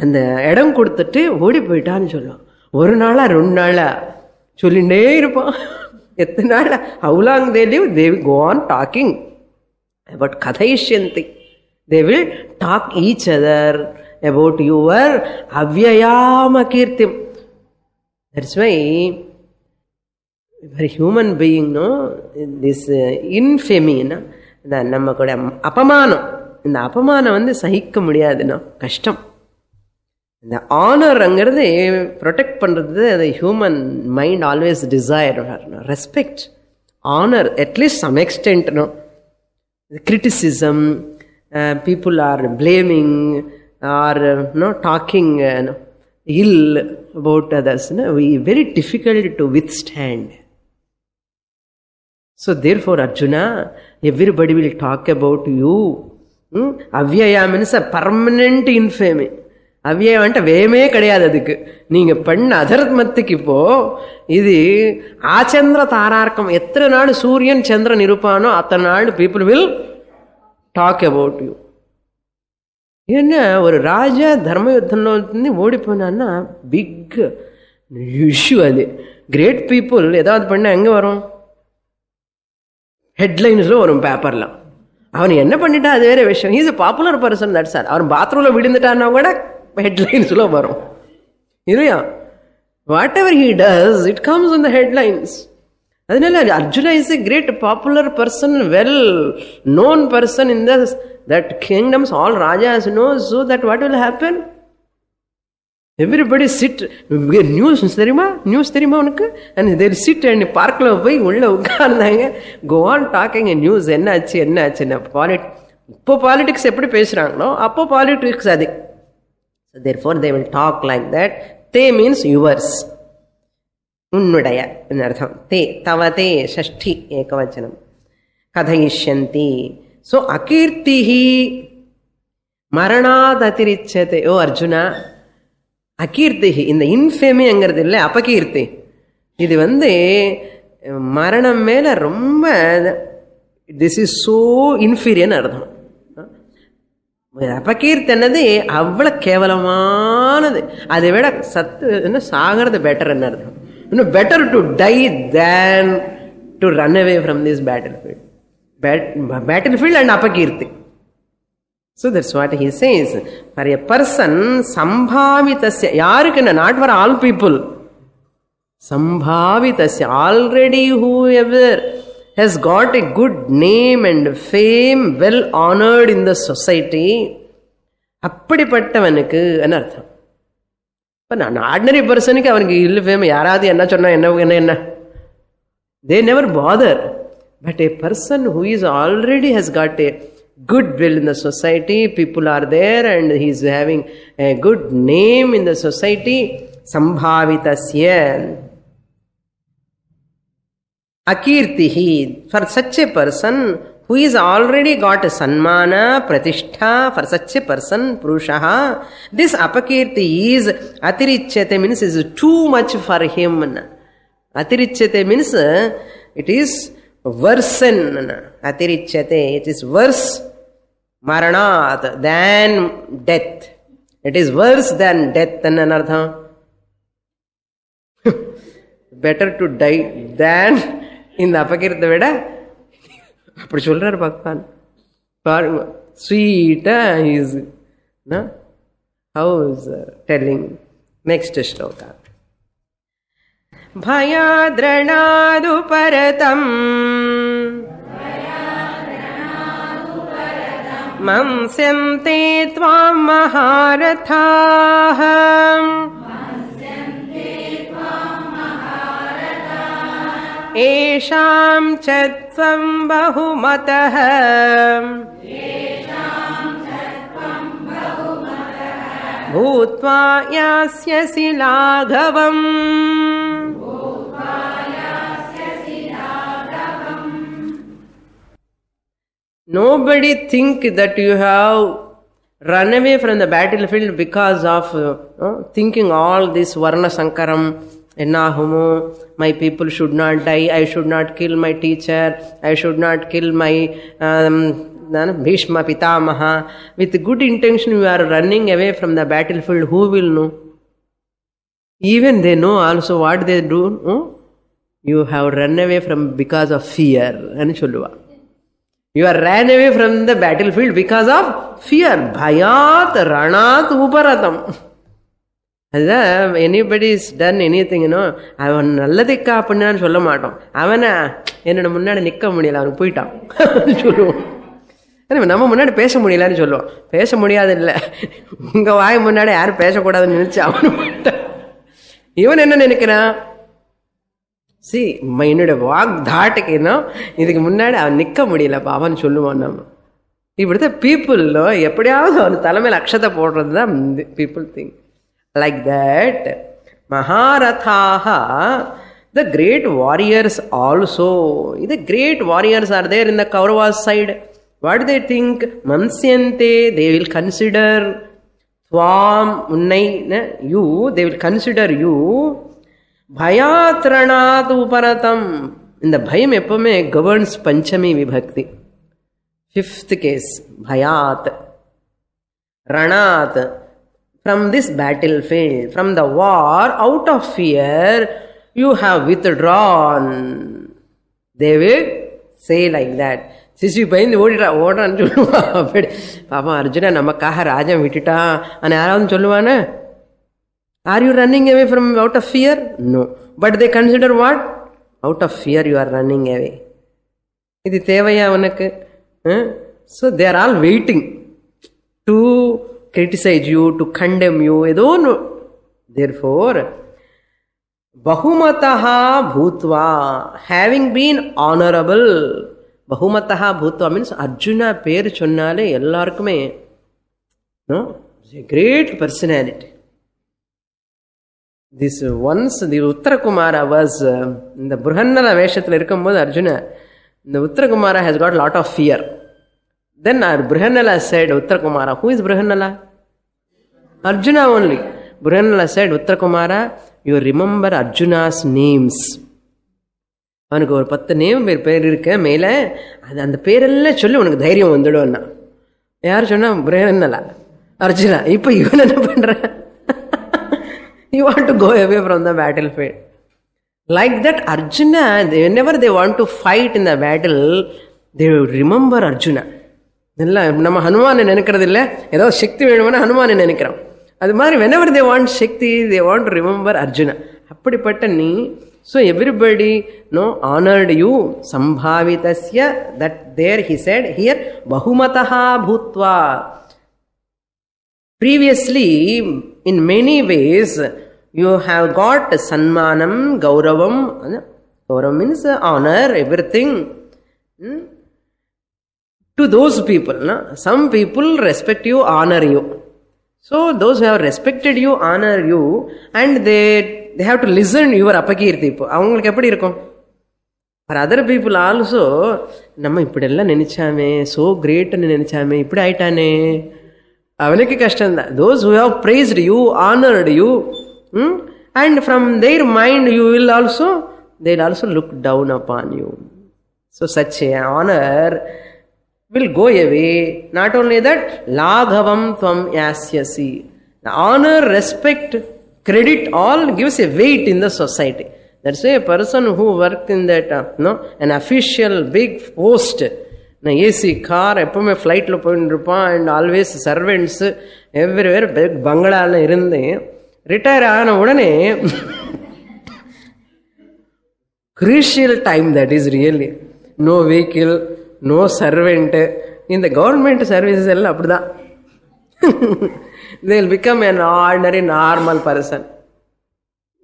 அந்த இடம் கொடுத்துட்டு ஓடி போயிட்டான்னு சொல்லுவான். ஒரு நாளா 2 நாளா சொல்லிண்டே இருப்பான். எத்தனை நாளா? how long they live, they will go on talking about kathayishyanti. They will talk each other about your avyayama kirtim. That's why for human being, no, this infamy, நம்ம கூட அபமானம், இந்த அபமானம் வந்து சகிக்க முடியாதுன்னா கஷ்டம். இந்த ஆனர்ங்கிறது ப்ரொடெக்ட் பண்றது, அது human mind always desire. Respect, honour, at least some extent. No criticism, people are blaming or talking ill about others, very difficult to withstand. So therefore Arjuna, everybody will talk about you. Avyaya means a permanent infamy. அவ்வியம் வந்துட்டு வேமே கிடையாது அதுக்கு. நீங்க பண்ண அதர்மத்துக்கு இப்போ இது ஆச்சந்திர தாரார்க்கம். எத்தனை நாள் சூரியன் சந்திரன் இருப்பானோ அத்தனை நாள் people will talk about you. என்ன ஒரு ராஜா தர்ம யுத்தம்ல ஓடி போனான்னா பிக் இஷ்யூ அது. கிரேட் பீப்புள் ஏதாவது பண்ண எங்க வரும்? ஹெட்லைன்ஸ்ல வரும் பேப்பர்லாம். அவன் என்ன பண்ணிட்டா அது வேற விஷயம். He's a popular person, that's all. அவன் பாத்ரூம்ல விழுந்துட்டான்னா கூட ஹெட்லைன்ஸ்ல வரும் இல்லையா? Whatever he does it comes in the headlines. அதனால Arjuna is a great popular person, well known person in that kingdoms, all rajas know. So that what will happen? Everybody sit, news தெரியுமா, news தெரியுமா உனக்கு? and they sit and பார்க்ல போய் உள்ள உட்கார்ந்தாங்க. go on talking in news. என்ன ஆச்சு என்ன ஆச்சுன்னா இப்போ பாலிடிக்ஸ் எப்படி பேசுறாங்களோ அப்போ பாலிடிக்ஸ் அது. So therefore they will talk like that. te means yours, உன்னுடைய அர்த்தம். te tavate ஷஷ்டி ஏகவச்சனம். கதையிஷ்யந்தி. So akirtihi maranad atirichate. Oh Arjuna, akirtihi இந்த இன்ஃபேமிங்கிறது இல்லை, அபகீர்த்தி. இது மரணம் மேல ரொம்ப திஸ் இஸ் சோ இன்ஃபீரியன் அர்த்தம். அபகீர்த்தி என்னது அவ்வளவு கேவலமானது. அதை விட சத்து சாகிறது பெட்டர் என்ன அர்த்தம். இன்னும் better to tie than to run away from this battle field. battlefield and apakirti. So that's what he says. For a person, sambhavitasya, yarukku, not for all people. Sambhavitasya, already whoever has got a good name and fame, well honored in the society, அப்படிப்பட்டவனுக்கு என்ன அர்த்தம்? இப்போ நான் ordinary பர்சனுக்கு அவனுக்கு இல்லை fame, யாராவது என்ன சொன்னா என்ன they never bother. But a person who is already has got a good will in the society, people are there and he is having a good name in the society, sambhavitasya akirtihi. For such a person who is already got a sanmana, pratishtha, for such a person, purushaha, this apakirti is atirichyate, means is too much for him. Atirichyate means it is worsen. Atirichyate, it is worse maranat than death. It is worse than death. Anartha better to die than in the apakirtha vida அப்படி சொல்றார் பகவான். பாருங்க sweet is no how is telling next shloka. भयाद्रणादु परतम् मंस्यन्ते त्वां महारथाः येषां च त्वं बहुमतः भूत्वा यास्यसि लाघवम्. Nobody think that you have run away from the battlefield because of thinking all this varna sankaram, ennahumo, my people should not die, I should not kill my teacher, I should not kill my Bhishma Pitamaha. With good intention you are running away from the battlefield. Who will know? Even they know also what they do. You have run away from because of fear. You are ran away from the battlefield because of fear. Bhayat ranat uparatam. Anybody is done anything, அவன் நல்லதுக்கா பண்ணான்னு சொல்ல மாட்டோம். அவனை என்னோட முன்னாடி நிக்க முடியல, அவனுக்கு போயிட்டான் சொல்லுவோம். நம்ம முன்னாடி பேச முடியலன்னு சொல்லுவோம். பேச முடியாது இல்லை, உங்க வாய் முன்னாடி யாரும் பேசக்கூடாதுன்னு நினைச்சு அவனு போயிட்டான். இவன் என்ன நினைக்கிறான்? என்னோட வாக் தாட்டுக்கு இதுக்கு முன்னாடி அவன் நிக்க முடியலப்பா அவன் சொல்லுவான். நம்ம இப்படித்தான் பீப்புள் எப்படியாவது அவன் தலைமையில் அக்ஷதை போடுறது தான் பீப்புள் திங்க் லைக் தட். மகாரதாக, the great warriors also, the great warriors are there in the Kauravas side. What do they think? Mansyante, they will consider Tvam, unnai, you, they will consider you. Bhayatranat uparatam. In the bhayam eppome governs Panchami Vibhakti. Fifth case, Bhayat. Ranat. From this battlefield, from the war, out of fear, you have withdrawn. They will say like that. Sisi பயந்து ஓடுறான்னு சொல்லுவா. அப்படி பாப்பா அர்ஜுனா நமக்காக ராஜன் விட்டுட்டா ஆனா யாராவது சொல்லுவானே? Are you running away from out of fear? No. But they consider what? Out of fear you are running away. இது தேவையா உனக்கு? So they are all waiting to criticize you, to condemn you. Therefore, Bahumataha Bhutva, having been honorable. Bahumataha Bhutva means Arjuna per chonnale ellarkume. No? A great personality. This once the Uttarakumara was in the Brihannala Veshathil irkumbodhu Arjuna, the Uttarakumara has got a lot of fear. Then our Brihannala said, Uttarakumara, who is Brihannala? Arjuna only. Brihannala said, Uttarakumara, you remember Arjuna's names. அவனுக்கு ஒரு 10 name பேர் இருக்க மேல அந்த பேரெல்லாம் சொல்லி உனக்கு தைரியம் வந்துடும்னா. யார் சொன்னா? Brihannala. Arjuna. இப்ப இவன் என்ன பண்ற? You want to go away from the battlefield. Like that, Arjuna, whenever they want to fight in the battle, they remember Arjuna. நம்ம ஹனுமானை நினைக்கிறது இல்லை, ஏதோ சக்தி வேணும்னா ஹனுமானை நினைக்கிறோம். அது மாதிரி whenever they want Shakti, they want to remember Arjuna. அப்படிப்பட்ட நீ, so everybody honored you. Sambhavitasya, that there he said here, Bahumataha Bhutva. Previously, in many ways, you have got Sanmanam, Gauravam. Gauravam means honor, everything. To those people, some people respect you, honor you. So those who have respected you, honor you, and they have to listen your apakirthi. அவங்களுக்கு எப்படி இருக்கும்? For other people also, நம்ம இப்படியெல்லாம் நினைச்சாமே, so great ன்னு நினைச்சாமே, இப்படி ஆயிட்டானே, அவனுக்கு கஷ்டம் தான். Those who have praised you, honored you, and from their mind you will also, they'll also look down upon you. So such a honor will go away. Not only that, Laghavam Tvam Yasyasi. The honor, respect, credit, all gives a weight in the society. That's why a person who worked in that, an official big post, AC car, எப்பவுமே ஃப்ளைட்ல போயிட்டு இருப்பான், and always servants everywhere, பங்களால இருந்து retire ஆன உடனே crucial time, that is really no vehicle, no servant. In the government services எல்லாம் அப்படிதான். They will become an ordinary normal person.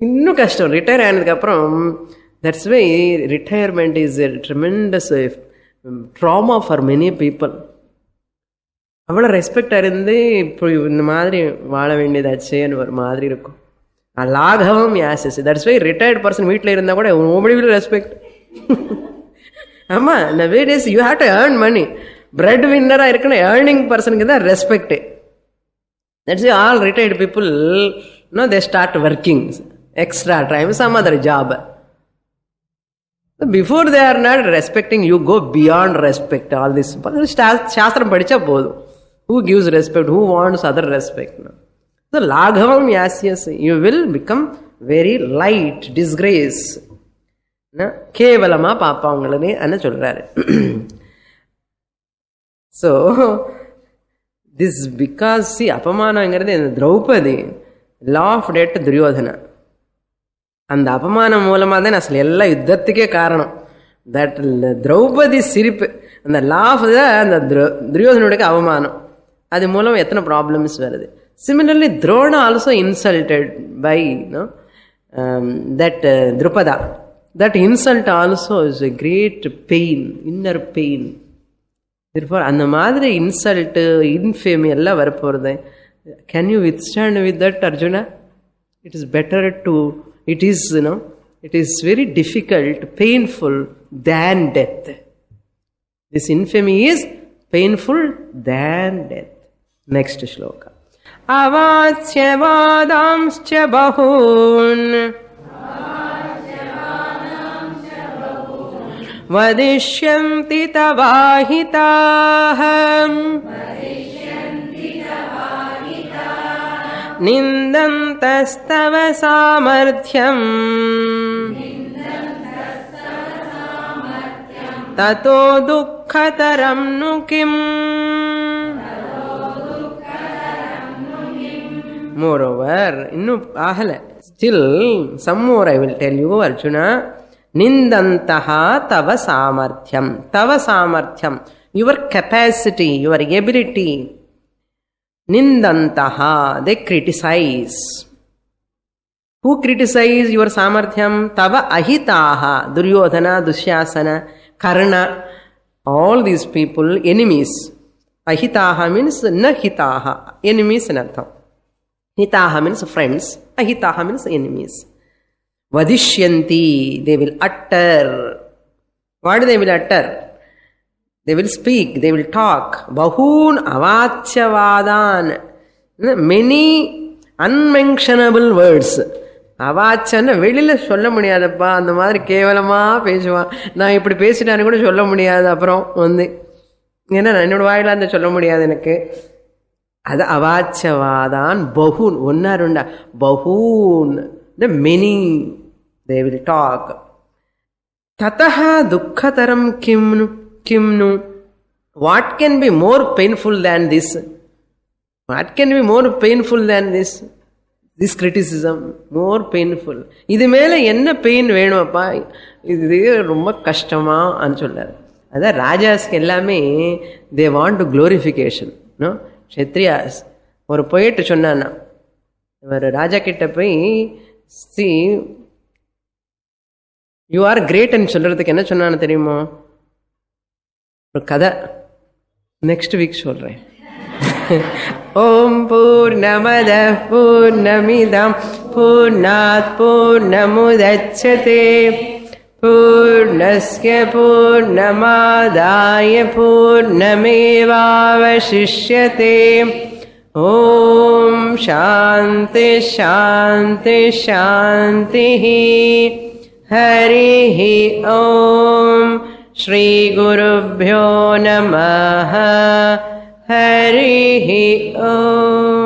இன்னும் கஷ்டம் ரிட்டையர் ஆனதுக்கு அப்புறம். That's why retirement is a tremendous trauma for many people. அவ்வளோ respect இருந்து இப்போ இந்த மாதிரி வாழ வேண்டியதாச்சேன்னு ஒரு மாதிரி இருக்கும். லாகவம் யாசஸ். தட்ஸ் வை ரிட்டையர்ட் பர்சன் வீட்டில் இருந்தால் கூட nobody will respect. ஆமா, nowadays you have to earn money. Bread வின்னராக இருக்கணும், ஏர்னிங் பர்சனுக்கு தான் respect. That's why all retired people they start working extra time, some other job. Before they are not respecting, you go beyond respect. All this Shastram padicha podum. Who gives respect? Who wants other respect? So Laghavam Yasyas, you will become very light, disgrace. Kevalama papa ungalane anna solraru. So this because see apamaanangiradhu Draupadi laughed at Duryodhana. அந்த அபமானம் மூலமாக தான் அசல் எல்லா யுத்தத்துக்கே காரணம். That Draupadi சிரிப்பு, அந்த laugh தான் அந்த துரியோதனுடைய அவமானம். அது மூலம் எத்தனை ப்ராப்ளம்ஸ் வருது. Similarly Drona also insulted by that Drupada. That insult also is a great pain, inner pain. Therefore அந்த மாதிரி இன்சல்ட், இன்ஃபேமி எல்லாம் வரப்போகிறது. Can you withstand with that, Arjuna? It is better to, it is very difficult, painful than death. This infamy is painful than death. Next shloka. अवाच्य वादांश्च बहून् वदिष्यन्ति तवाहिताः निन्दन्तस्तव सामर्थ्यम् ततो दुःखतरं नु किम्. Moreover, innu agala, still some more I will tell you, Arjuna. Nindantaha tava samarthyam. Tava samarthyam, your capacity, your ability. Nindantaha, they criticize. Who criticize your samarthyam? Tava ahitaha, Duryodhana, Dusyasana, Karna, all these people, enemies. Ahitaha means nahitaha, enemies in artham. Hitaha means friends, ahitaha means enemies. Vadishyanti, they will utter. What they will utter? They will speak, they will talk. Bahun avachavadan. Many unmentionable words. அவாச்சன்னு வெளியில சொல்ல முடியாதப்பா, அந்த மாதிரி கேவலமா பேசுவான். நான் இப்படி பேசிட்டான்னு கூட சொல்ல முடியாது. அப்புறம் ஏன்னா என்னோட வாயில அந்த சொல்ல முடியாது எனக்கு. அது அவாச்சவாதான். பஹூன், ஒன்னா ரெண்டா, பஹூன், the many, they will talk. Tataha dukkataram kimnu. What can be more painful than this? What can be more painful than this? This criticism, more painful. இது மேல என்ன பெயின் வேணும்ப்பா, இது ரொம்ப கஷ்டமா சொல்றாரு. அதான் ராஜாஸ்க்கு எல்லாமே they want glorification. No? க்ஷத்ரியாஸ் ஒரு போயிட்டு சொன்னானா, ஒரு ராஜா கிட்ட போய் see you are great ன்னு சொல்றதுக்கு என்ன சொன்னான்னு தெரியுமோ? ஒரு கதை நெக்ஸ்ட் வீக் சொல்றேன். ஓம் பூர்ணமதః பூர்ணமிதம் பூர்ணாத் பூர்ணமுதச்யதே பூர்ணஸ்ய பூர்ணமாதாய பூர்ணமேவாவசிஷ்யதே. ஓம் சாந்தி சாந்தி சாந்தி. ஹரிः ஓம். ஸ்ரீ குருभ्यो நமः. हरिः ओम्.